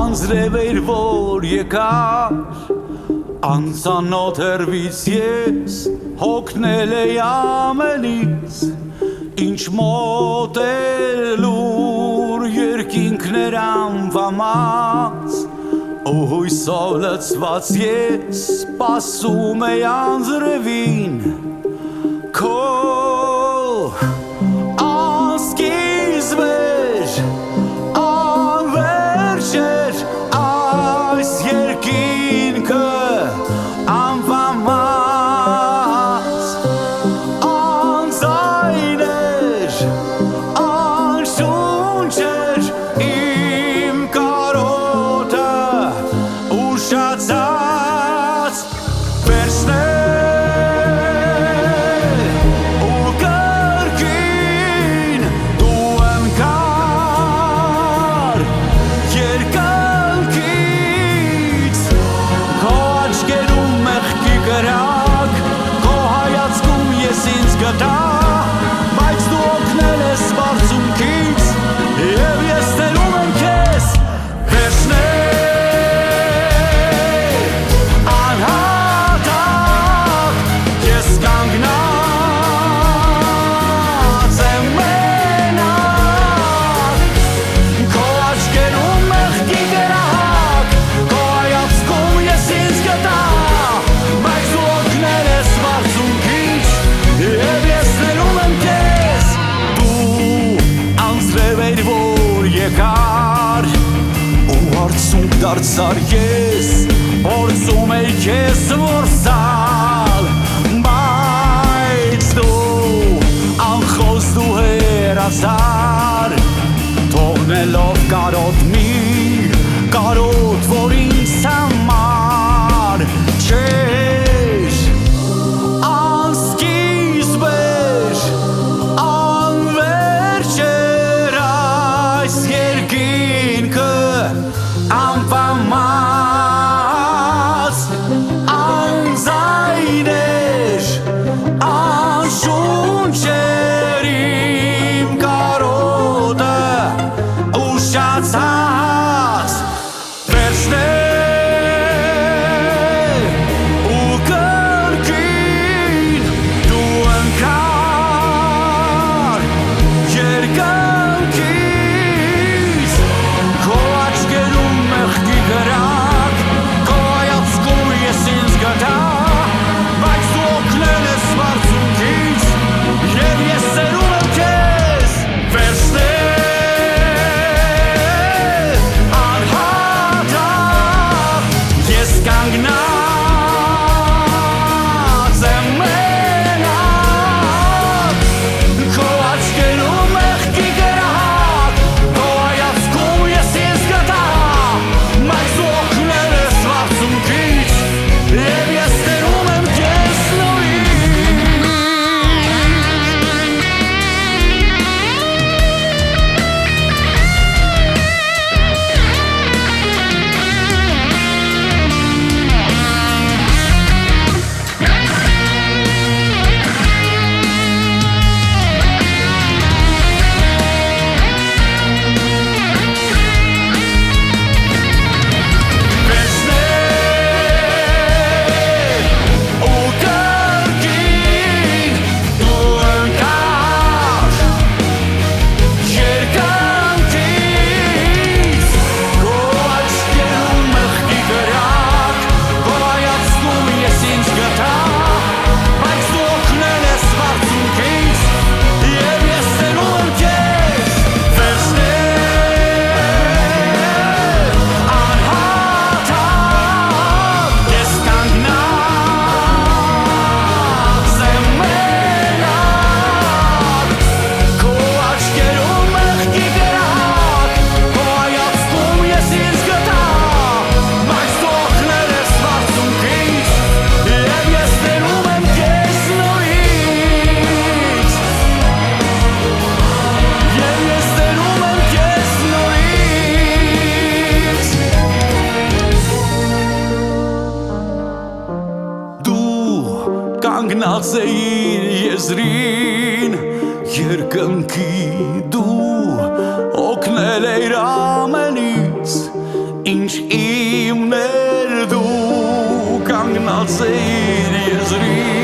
անձրև էր որ եկար անծանոթ հեռվից ես հոգնել էի ամենից ինչ մոտ էր լուր երկինքներ անվամած ու հույսով լցված ես սպասում էի անձրևին քո անսկիզբ էր անվերջ էր այս երկինքը անվամած անձայն էր անշունչ էր իմ կարոտը ուշացած վերջն էր բայց դու օգնել ես բարձունքից և ես տերում եմ քեզ վերջն է անհատակ ես կանգնած եմ մենակ քո աչքերում մեղքի կրակ քո հայացքում ես ինձ գտա բայց դու օգնել ես բարձունքից և ես ներում եմ քեզ դու անձրև էր որ եկար ու հարցում դարձար ես փորձում էի քեզ որսալ բայց դու անխոս դու հեռացար թողնելով կարոտ մի կարոտ որ ինձ համար չէր անվամած անձայն էր անշունչ էր իմ կարոտը ուշացած վերջն է ու կրկին դու ընկար երկնքից քո աչքերում մեղքի կրակ քո հայացքում ես ինձ գտա բայց դու օգնել ես բարձունքից և ես սերում եմ քեզ վերջն է անհատակ ես կանգնած եմ մենակ քո աչքերում մեղքի կրակ քո հայացքում ես ինձ գտա բայց դու օգնել ես բարձունքից և ես տերում եմ քեզ նորից կանգնած էիր եզրին երկնքի դու օգնել էիր ամենից ինչ իմներ դու կանգնած էիր եզրի